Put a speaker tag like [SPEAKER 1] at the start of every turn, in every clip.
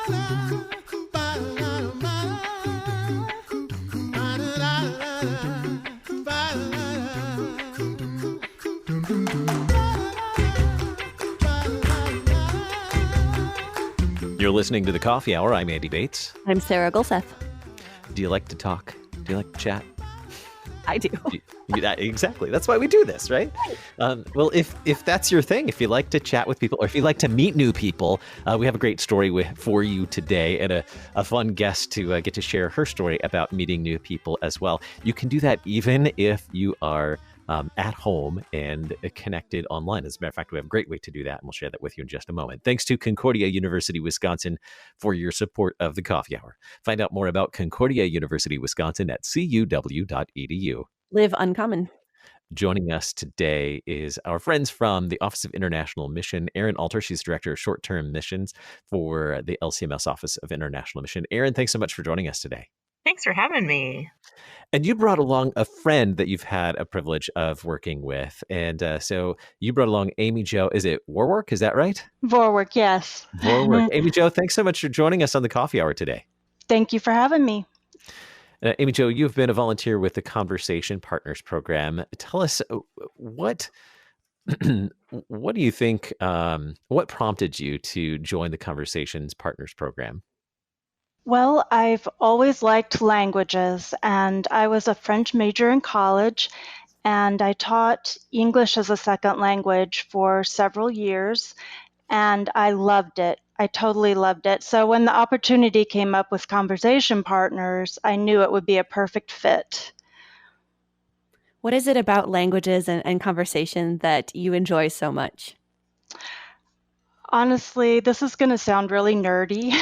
[SPEAKER 1] You're listening to The Coffee Hour. I'm Andy Bates.
[SPEAKER 2] I'm Sarah Gulseth.
[SPEAKER 1] Do you like to talk? Do you like to chat?
[SPEAKER 2] I do.
[SPEAKER 1] Exactly. That's why we do this, right? Well, if that's your thing, if you like to chat with people or if you like to meet new people, we have a great story for you today and a fun guest to get to share her story about meeting new people as well. You can do that even if you are at home and connected online. As a matter of fact, we have a great way to do that, and we'll share that with you in just a moment. Thanks to Concordia University, Wisconsin for your support of the Coffee Hour. Find out more about Concordia University, Wisconsin at cuw.edu.
[SPEAKER 2] Live uncommon.
[SPEAKER 1] Joining us today is our friends from the Office of International Mission, Erin Alter. She's Director of Short-Term Missions for the LCMS Office of International Mission. Erin, thanks so much for joining us today.
[SPEAKER 3] Thanks for having me.
[SPEAKER 1] And you brought along a friend that you've had a privilege of working with. And so you brought along Amy Jo. Is it Vorwark? Is that right?
[SPEAKER 4] Vorwark, yes.
[SPEAKER 1] Vorwark. Amy Jo, thanks so much for joining us on the Coffee Hour today.
[SPEAKER 4] Thank you for having me.
[SPEAKER 1] Amy Jo, you've been a volunteer with the Conversation Partners Program. Tell us what do you think, what prompted you to join the Conversations Partners Program?
[SPEAKER 4] Well, I've always liked languages, and I was a French major in college, and I taught English as a second language for several years, and I loved it. I totally loved it. So when the opportunity came up with Conversation Partners, I knew it would be a perfect fit.
[SPEAKER 2] What is it about languages and conversation that you enjoy so much?
[SPEAKER 4] Honestly, this is going to sound really nerdy,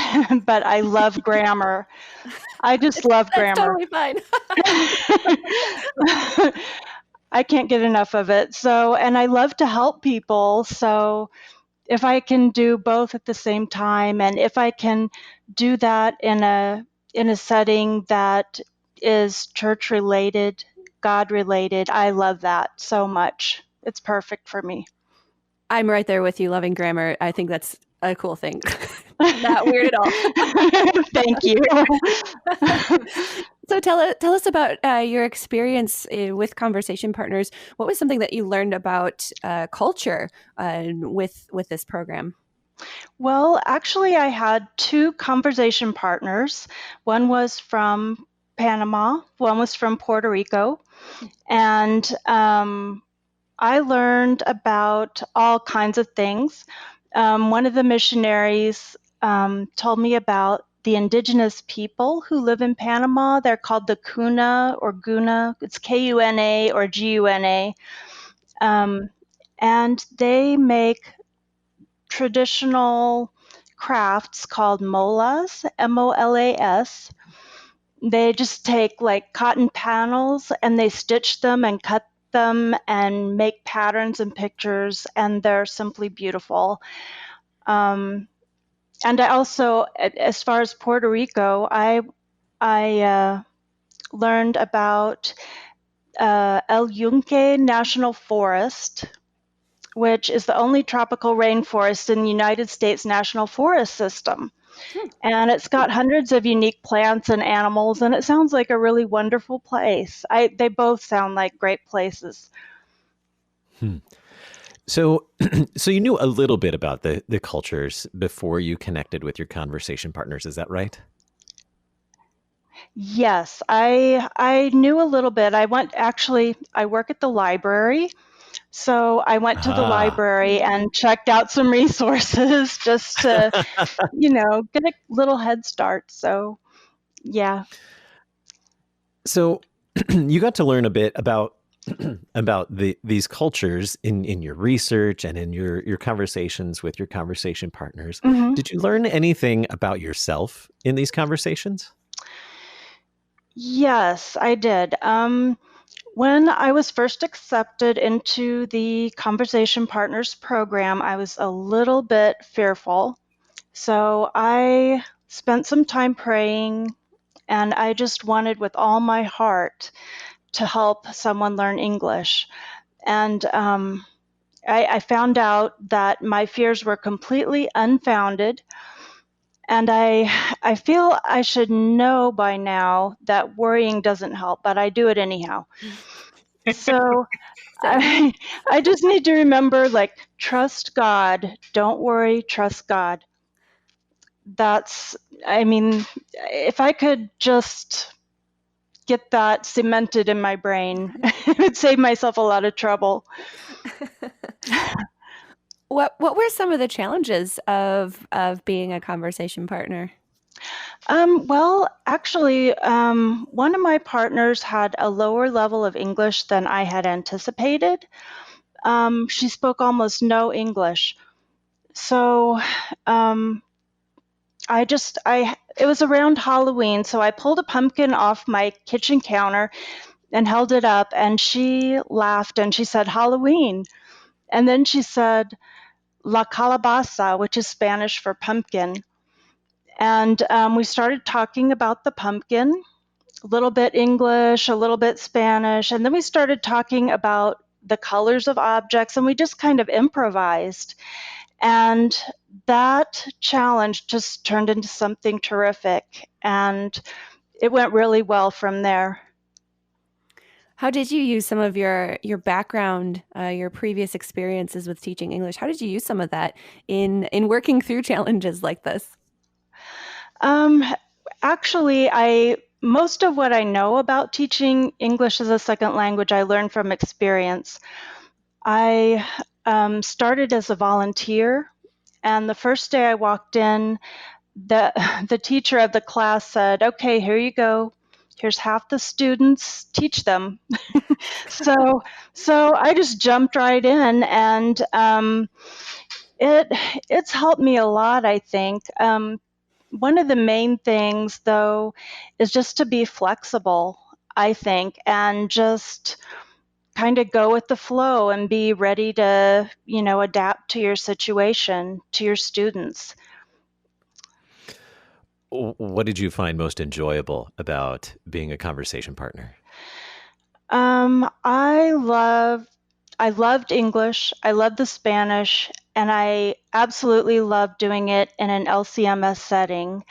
[SPEAKER 4] but I love grammar. I just love grammar.
[SPEAKER 2] That's totally fine.
[SPEAKER 4] I can't get enough of it. So, and I love to help people. So if I can do both at the same time, and if I can do that in a setting that is church related, God related, I love that so much. It's perfect for me.
[SPEAKER 2] I'm right there with you, loving grammar. I think that's a cool thing. Not weird at all.
[SPEAKER 4] Thank you.
[SPEAKER 2] So tell us about your experience with Conversation Partners. What was something that you learned about culture with this program?
[SPEAKER 4] Well, actually, I had two conversation partners. One was from Panama, one was from Puerto Rico. And I learned about all kinds of things. One of the missionaries told me about the indigenous people who live in Panama. They're called the Kuna or Guna. It's Kuna or Guna. And they make traditional crafts called molas, M-O-L-A-S. They just take like cotton panels and they stitch them and cut them and make patterns and pictures, and they're simply beautiful. And I also, as far as Puerto Rico, I learned about El Yunque National Forest, which is the only tropical rainforest in the United States National Forest System. And it's got hundreds of unique plants and animals, and it sounds like a really wonderful place. They both sound like great places.
[SPEAKER 1] So you knew a little bit about the cultures before you connected with your conversation partners. Is that right?
[SPEAKER 4] Yes, I knew a little bit. I work at the library. So I went to the library and checked out some resources just to, get a little head start. So, yeah.
[SPEAKER 1] So you got to learn a bit about these cultures in your research and in your conversations with your conversation partners. Mm-hmm. Did you learn anything about yourself in these conversations?
[SPEAKER 4] Yes, I did. When I was first accepted into the Conversation Partners program, I was a little bit fearful. So I spent some time praying, and I just wanted with all my heart to help someone learn English. And I found out that my fears were completely unfounded. And I feel I should know by now that worrying doesn't help, but I do it anyhow. So
[SPEAKER 2] Same.
[SPEAKER 4] I just need to remember, like, trust God. Don't worry, trust God. That's, I mean, if I could just get that cemented in my brain, it would save myself a lot of trouble.
[SPEAKER 2] What were some of the challenges of being a conversation partner?
[SPEAKER 4] Well, actually, one of my partners had a lower level of English than I had anticipated. She spoke almost no English. So it was around Halloween, so I pulled a pumpkin off my kitchen counter and held it up, and she laughed and she said, Halloween. And then she said, La calabaza, which is Spanish for pumpkin. And we started talking about the pumpkin, a little bit English, a little bit Spanish, and then we started talking about the colors of objects, and we just kind of improvised. And that challenge just turned into something terrific, and it went really well from there.
[SPEAKER 2] How did you use some of your background, your previous experiences with teaching English? How did you use some of that in working through challenges like this?
[SPEAKER 4] Um, Actually, most of what I know about teaching English as a second language, I learned from experience. I started as a volunteer, and the first day I walked in, the the teacher of the class said, "Okay, here you go. Here's half the students. Teach them." so so I just jumped right in, and it it's helped me a lot, I think. One of the main things, though, is just to be flexible, I think, and just kind of go with the flow and be ready to, adapt to your situation, to your students.
[SPEAKER 1] What did you find most enjoyable about being a conversation partner?
[SPEAKER 4] I loved English. I loved the Spanish, and I absolutely loved doing it in an LCMS setting.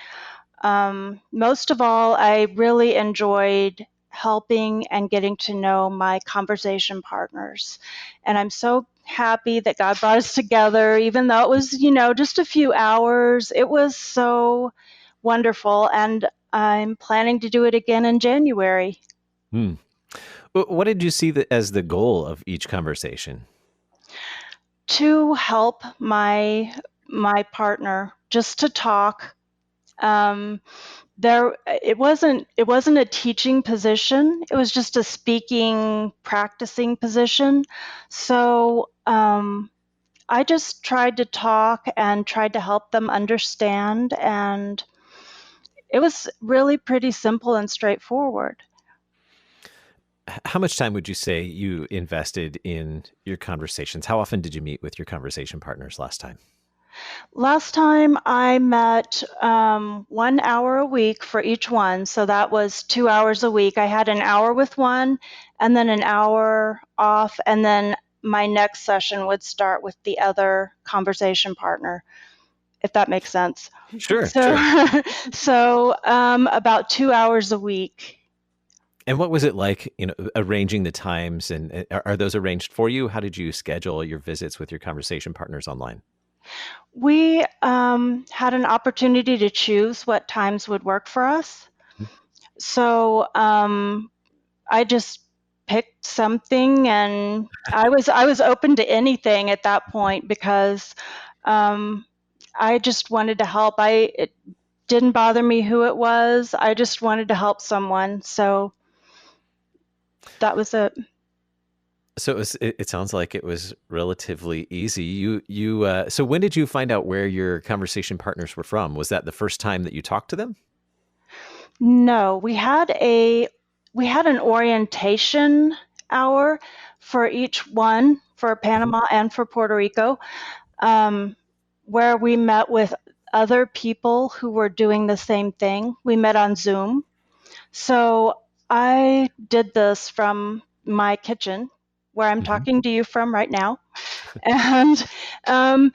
[SPEAKER 4] Most of all, I really enjoyed helping and getting to know my conversation partners. And I'm so happy that God brought us together, even though it was, just a few hours. It was so wonderful. And I'm planning to do it again in January.
[SPEAKER 1] Hmm. What did you see as the goal of each conversation?
[SPEAKER 4] To help my partner, just to talk. Um, it wasn't a teaching position. It was just a speaking, practicing position. So I just tried to talk and tried to help them understand, and it was really pretty simple and straightforward.
[SPEAKER 1] How much time would you say you invested in your conversations? How often did you meet with your conversation partners last time?
[SPEAKER 4] Last time I met 1 hour a week for each one, so that was 2 hours a week. I had an hour with one and then an hour off, and then my next session would start with the other conversation partner, if that makes sense.
[SPEAKER 1] Sure,
[SPEAKER 4] So,
[SPEAKER 1] sure.
[SPEAKER 4] so about 2 hours a week.
[SPEAKER 1] And what was it like, arranging the times, and are those arranged for you? How did you schedule your visits with your conversation partners online?
[SPEAKER 4] We had an opportunity to choose what times would work for us. So I just picked something, and I was open to anything at that point because um, I just wanted to help. It didn't bother me who it was. I just wanted to help someone. So that was it.
[SPEAKER 1] So it sounds like it was relatively easy. So when did you find out where your conversation partners were from? Was that the first time that you talked to them?
[SPEAKER 4] No, we had an orientation hour for each one, for
[SPEAKER 1] Mhm.
[SPEAKER 4] Panama and for Puerto Rico, um, where we met with other people who were doing the same thing. We met on Zoom. So I did this from my kitchen, where I'm
[SPEAKER 1] Mhm.
[SPEAKER 4] talking to you from right now. And um,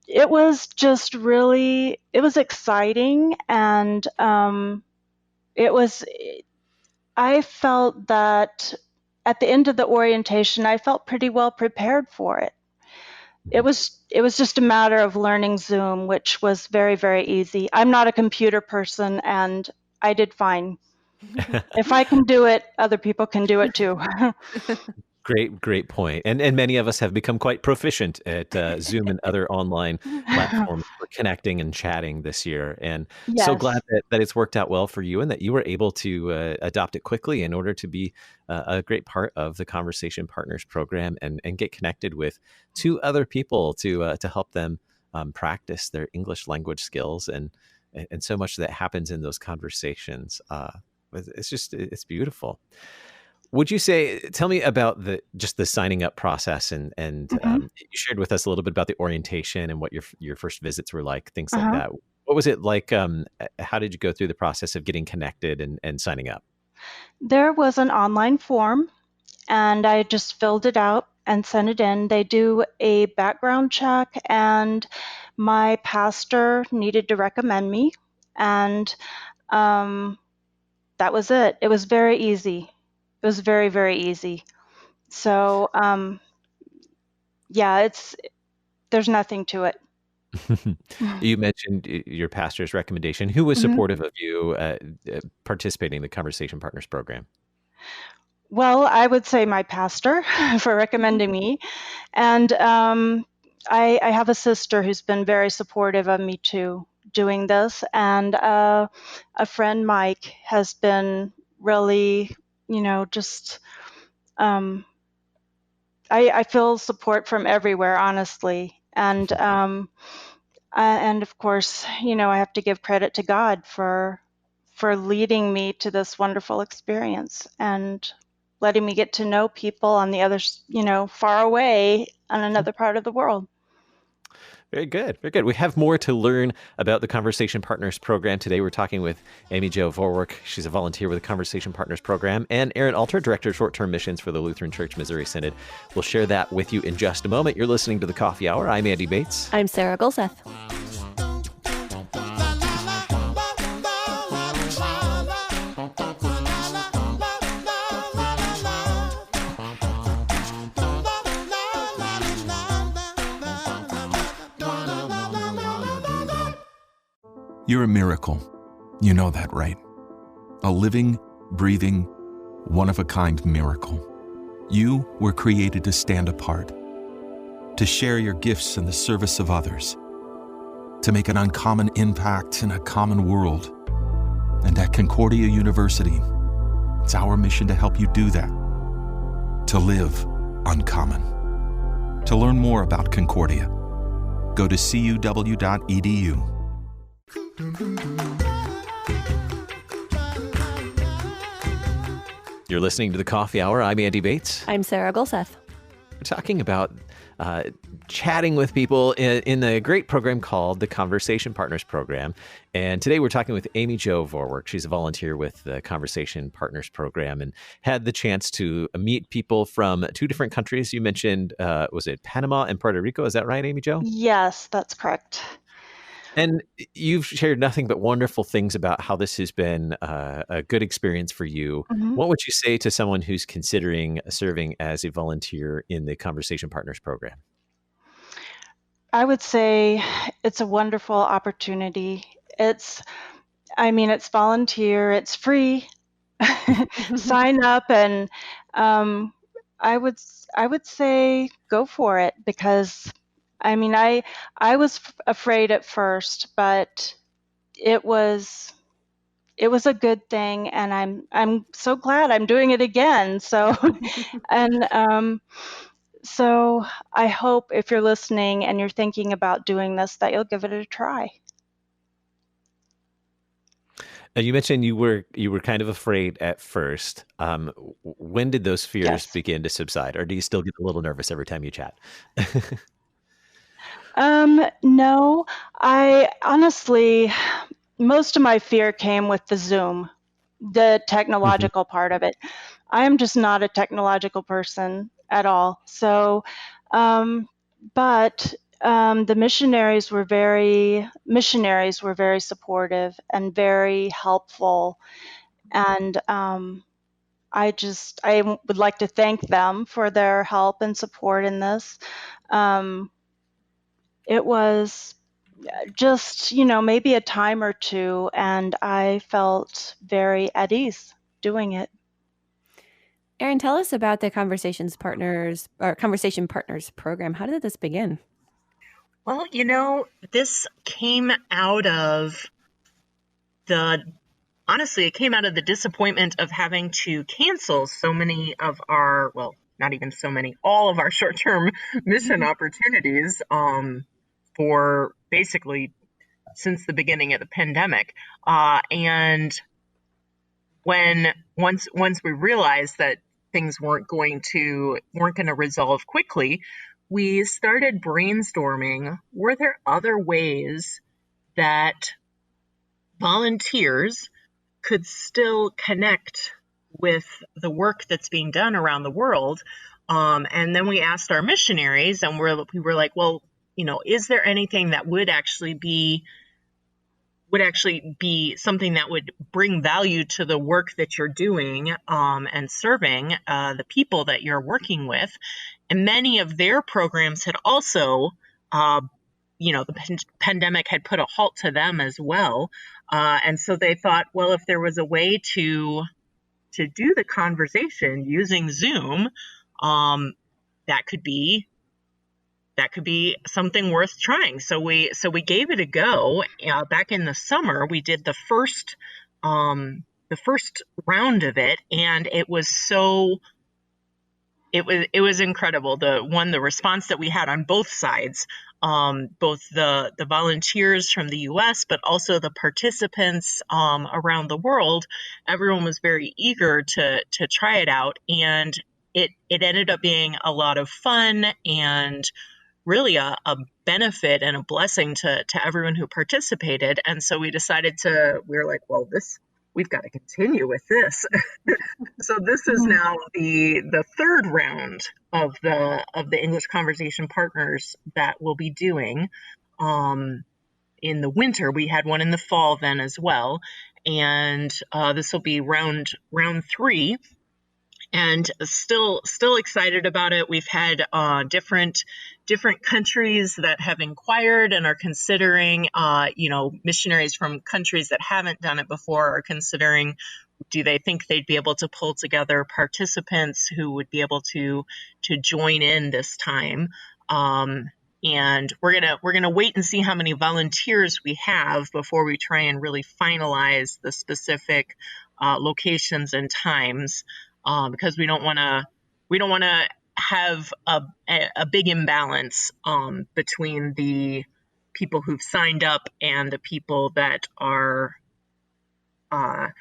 [SPEAKER 4] it was just really, it was exciting, and it was, I felt that at the end of the orientation, I felt pretty well prepared for it. It was just a matter of learning Zoom, which was very, very easy. I'm not a computer person, and I did fine. If I can do it, other people can do it too.
[SPEAKER 1] Great point. And many of us have become quite proficient at Zoom and other online platforms for connecting and chatting this year. And so glad
[SPEAKER 4] Yes.
[SPEAKER 1] that it's worked out well for you and that you were able to adopt it quickly in order to be a great part of the Conversation Partners program and get connected with two other people to help them practice their English language skills. And so much that happens in those conversations. It's beautiful. Would you say, tell me about just the signing up process and
[SPEAKER 4] hmm
[SPEAKER 1] you shared with us a little bit about the orientation and what your first visits were like, things like
[SPEAKER 4] Uh-huh.
[SPEAKER 1] that. What was it like? How did you go through the process of getting connected and signing up?
[SPEAKER 4] There was an online form, and I just filled it out and sent it in. They do a background check, and my pastor needed to recommend me, and um, that was it. It was very easy. It was very, very easy. So, yeah, there's nothing to it.
[SPEAKER 1] You mentioned your pastor's recommendation. Who was
[SPEAKER 4] Mhm.
[SPEAKER 1] supportive of you participating in the Conversation Partners program?
[SPEAKER 4] Well, I would say my pastor for recommending me. And I have a sister who's been very supportive of me too, doing this. And a friend, Mike, has been really, just, um, I feel support from everywhere, honestly. And of course, I have to give credit to God for leading me to this wonderful experience and letting me get to know people on the other, far away on another part of the world.
[SPEAKER 1] Very good. Very good. We have more to learn about the Conversation Partners program. Today, we're talking with Amy Jo Vorwark. She's a volunteer with the Conversation Partners program, and Erin Alter, Director of Short-Term Missions for the Lutheran Church Missouri Synod. We'll share that with you in just a moment. You're listening to The Coffee Hour. I'm Andy Bates.
[SPEAKER 2] I'm Sarah Gulseth.
[SPEAKER 3] You're a miracle. You know that, right? A living, breathing, one-of-a-kind miracle. You were created to stand apart, to share your gifts in the service of others, to make an uncommon impact in a common world. And at Concordia University, it's our mission to help you do that, to live uncommon. To learn more about Concordia, go to cuw.edu.
[SPEAKER 1] You're listening to The Coffee Hour. I'm Andy Bates.
[SPEAKER 2] I'm Sarah Gulseth.
[SPEAKER 1] We're talking about chatting with people in a great program called the Conversation Partners program. And today we're talking with Amy Jo Vorwark. She's a volunteer with the Conversation Partners program and had the chance to meet people from two different countries. You mentioned, was it Panama and Puerto Rico? Is that right, Amy Jo?
[SPEAKER 4] Yes, that's correct.
[SPEAKER 1] And you've shared nothing but wonderful things about how this has been a good experience for you.
[SPEAKER 4] hmm
[SPEAKER 1] What would you say to someone who's considering serving as a volunteer in the Conversation Partners program?
[SPEAKER 4] I would say it's a wonderful opportunity. It's volunteer, it's free. Sign up, and um, I would say go for it, because I was afraid at first, but it was a good thing, and I'm so glad I'm doing it again. So and so I hope, if you're listening and you're thinking about doing this, that you'll give it a try.
[SPEAKER 1] You mentioned you were kind of afraid at first. When did those fears
[SPEAKER 4] Yes.
[SPEAKER 1] begin to subside, or do you still get a little nervous every time you chat?
[SPEAKER 4] No, I honestly, most of my fear came with the Zoom, the
[SPEAKER 1] Mhm.
[SPEAKER 4] technological part of it. I am just not a technological person at all. So, um, but the missionaries were very supportive and very helpful, and I would like to thank them for their help and support in this. It was just, maybe a time or two, and I felt very at ease doing it.
[SPEAKER 2] Erin, tell us about the Conversation Partners program. How did this begin?
[SPEAKER 5] Well, this came out of honestly, it came out of the disappointment of having to cancel so many of our, well, not even so many, all of our short-term mission opportunities for basically since the beginning of the pandemic. And once we realized that things weren't going to resolve quickly, we started brainstorming, were there other ways that volunteers could still connect with the work that's being done around the world? And then we asked our missionaries, and we were like, well, is there anything that would actually be something that would bring value to the work that you're doing and serving the people that you're working with? And many of their programs had also, the pandemic had put a halt to them as well. And so they thought, well, if there was a way to do the conversation using Zoom, that could be something worth trying. So we gave it a go. Back in the summer, we did the first round of it, and it was incredible. The response that we had on both sides, both the volunteers from the U.S., but also the participants around the world. Everyone was very eager to try it out, and it ended up being a lot of fun and really a benefit and a blessing to everyone who participated. And so we were like, well, we've got to continue with this. So this is now the third round of the English Conversation Partners that we'll be doing in the winter. We had one in the fall then as well. And this will be round 3. And still excited about it. We've had different countries that have inquired and are considering, missionaries from countries that haven't done it before are considering, do they think they'd be able to pull together participants who would be able to join in this time? And we're gonna wait and see how many volunteers we have before we try and really finalize the specific locations and times. Because we don't want to have a big imbalance between the people who've signed up and the people that are, the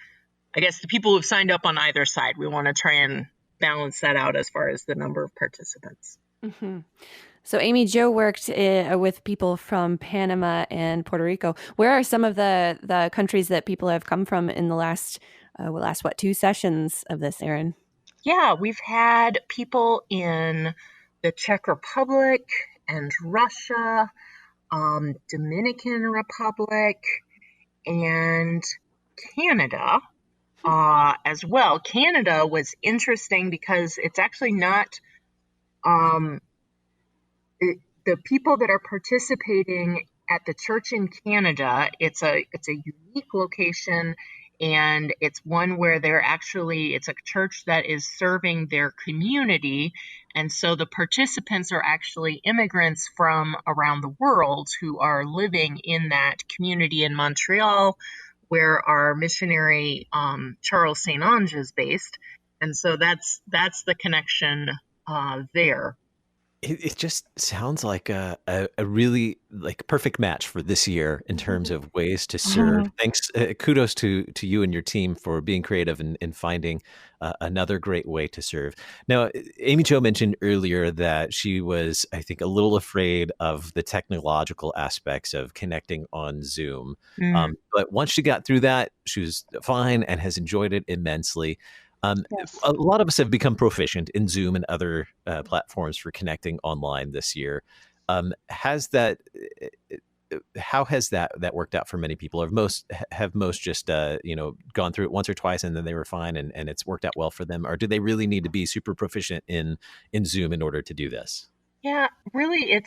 [SPEAKER 5] people who've signed up on either side. We want to try and balance that out as far as the number of participants.
[SPEAKER 2] Mm-hmm. So Amy Jo worked with people from Panama and Puerto Rico. Where are some of the countries that people have come from in the last 2 sessions of this, Erin?
[SPEAKER 5] Yeah, we've had people in the Czech Republic and Russia, Dominican Republic, and Canada as well. Canada was interesting because it's actually not the people that are participating at the church in Canada. It's a unique location. And it's one where it's a church that is serving their community. And so the participants are actually immigrants from around the world who are living in that community in Montreal, where our missionary Charles St. Ange is based. And so that's the connection there.
[SPEAKER 1] It just sounds like a really perfect match for this year in terms of ways to serve. Thanks, kudos to you and your team for being creative and finding another great way to serve. Now, Amy Jo mentioned earlier that she was, I think, a little afraid of the technological aspects of connecting on Zoom. But once she got through that, she was fine and has enjoyed it immensely.
[SPEAKER 4] Yes.
[SPEAKER 1] A lot of us have become proficient in Zoom and other platforms for connecting online this year. Has that how has that worked out for many people? Or have most just gone through it once or twice and then they were fine and it's worked out well for them? Or do they really need to be super proficient in Zoom in order to do this?
[SPEAKER 5] Yeah, really,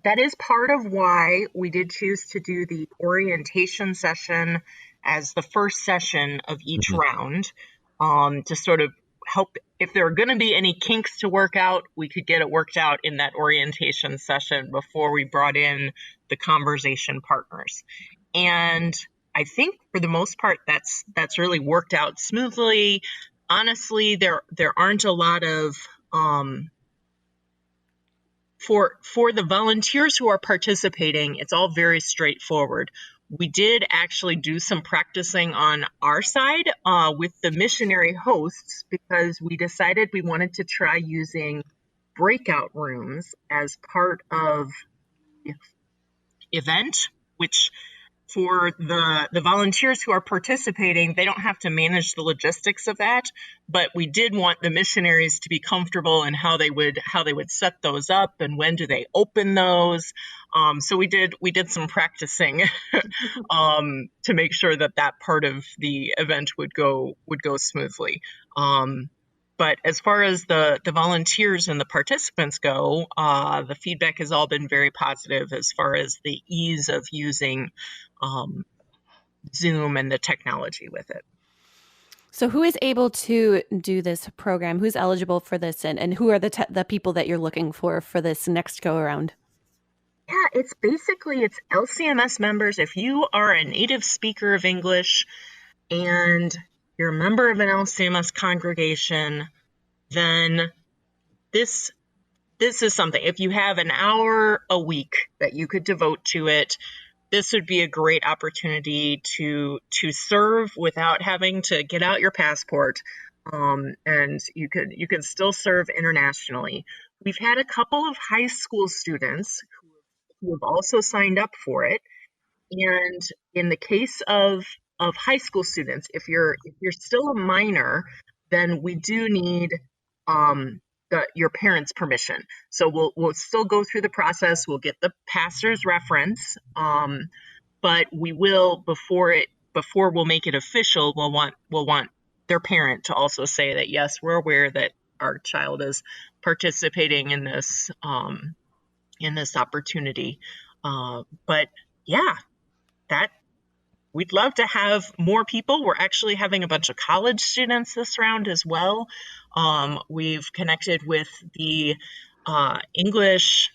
[SPEAKER 5] that is part of why we did choose to do the orientation session as the first session of each
[SPEAKER 1] Mhm.
[SPEAKER 5] round, to sort of help. If there are going to be any kinks to work out, we could get it worked out in that orientation session before we brought in the conversation partners. And I think for the most part, that's really worked out smoothly. Honestly, there aren't a lot of for the volunteers who are participating, it's all very straightforward. We did actually do some practicing on our side with the missionary hosts because we decided we wanted to try using breakout rooms as part of the event, which for the volunteers who are participating, they don't have to manage the logistics of that, but we did want the missionaries to be comfortable in how they would set those up and when do they open those. So we did some practicing to make sure that part of the event would go smoothly. But as far as the volunteers and the participants go, the feedback has all been very positive as far as the ease of using Zoom and the technology with it.
[SPEAKER 2] So who is able to do this program? Who's eligible for this? And who are the people that you're looking for this next go around?
[SPEAKER 5] Yeah, it's LCMS members. If you are a native speaker of English and you're a member of an LCMS congregation, then this is something. If you have an hour a week that you could devote to it, this would be a great opportunity to serve without having to get out your passport, and you could still serve internationally. We've had a couple of high school students who have also signed up for it, and in the case of high school students, if you're still a minor, then we do need your parents' permission. So we'll still go through the process. We'll get the pastor's reference, but we will before we'll make it official. We'll want their parent to also say that yes, we're aware that our child is participating in this opportunity. But yeah, that we'd love to have more people. We're actually having a bunch of college students this round as well. We've connected with the English,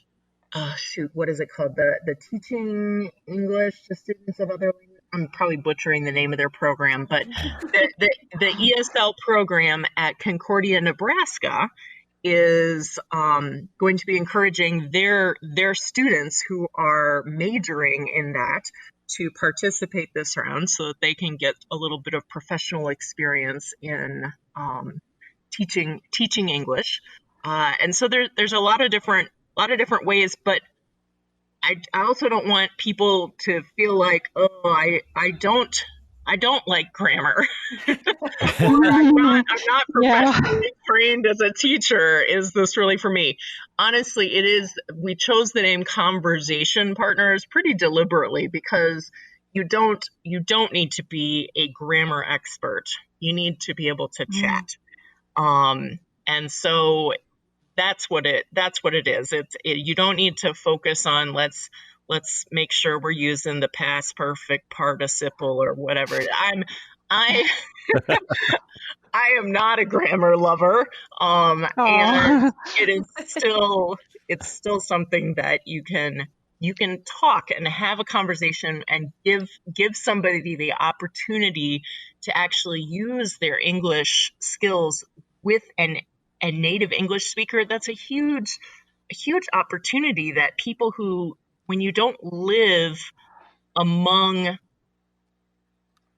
[SPEAKER 5] what is it called? The Teaching English to Students of Other Languages. I'm probably butchering the name of their program, but the ESL program at Concordia, Nebraska is going to be encouraging their students who are majoring in that to participate this round so that they can get a little bit of professional experience in teaching English. And so there's a lot of different ways, but I also don't want people to feel like, oh, I don't like grammar. Or I'm not professionally trained as a teacher. Is this really for me? Honestly, it is. We chose the name Conversation Partners pretty deliberately because you don't need to be a grammar expert. You need to be able to chat. And so that's what it is. You don't need to focus on let's make sure we're using the past perfect participle or whatever. I am not a grammar lover, and it's still something that you can talk and have a conversation and give somebody the opportunity to actually use their English skills with a native English speaker. That's a huge opportunity that people who, when you don't live among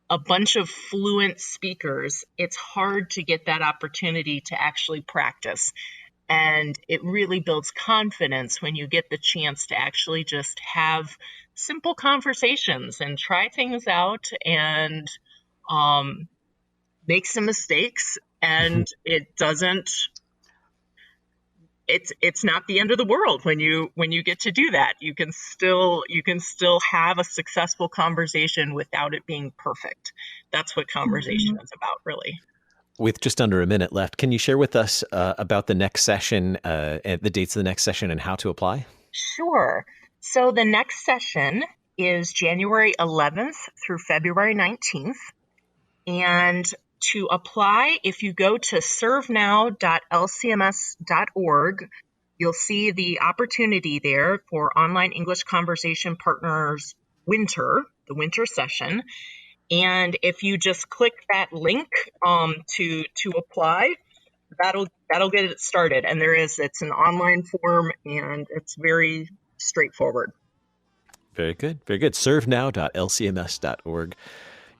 [SPEAKER 5] a bunch of fluent speakers, it's hard to get that opportunity to actually practice. And it really builds confidence when you get the chance to actually just have simple conversations and try things out and make some mistakes. And it doesn't it's not the end of the world when you get to do that. You can still have a successful conversation without it being perfect. That's what conversation is about, really.
[SPEAKER 1] With just under a minute left, can you share with us about the next session, and the dates of the next session, and how to apply?
[SPEAKER 5] Sure. So the next session is January 11th through February 19th. And to apply, if you go to servenow.lcms.org, you'll see the opportunity there for Online English Conversation Partners the winter session. And if you just click that link to apply, that'll get it started. And it's an online form, and it's very straightforward.
[SPEAKER 1] Very good. Very good. servenow.lcms.org.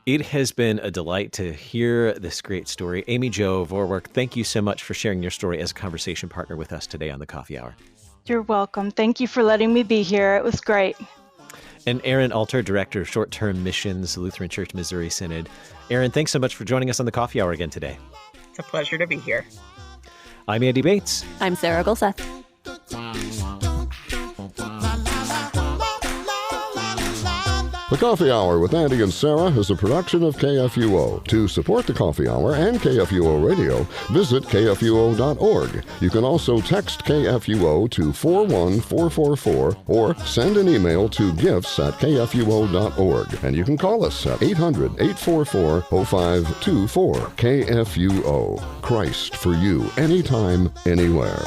[SPEAKER 1] It has been a delight to hear this great story. Amy Jo Vorwark, thank you so much for sharing your story as a conversation partner with us today on the Coffee Hour.
[SPEAKER 4] You're welcome. Thank you for letting me be here. It was great.
[SPEAKER 1] And Erin Alter, Director of Short-Term Missions, Lutheran Church Missouri Synod. Erin, thanks so much for joining us on the Coffee Hour again today.
[SPEAKER 5] It's a pleasure to be here.
[SPEAKER 1] I'm Andy Bates.
[SPEAKER 2] I'm Sarah Golseth.
[SPEAKER 6] The Coffee Hour with Andy and Sarah is a production of KFUO. To support the Coffee Hour and KFUO Radio, visit kfuo.org. You can also text KFUO to 41444 or send an email to gifts@kfuo.org. And you can call us at 800-844-0524. KFUO. Christ for you, anytime, anywhere.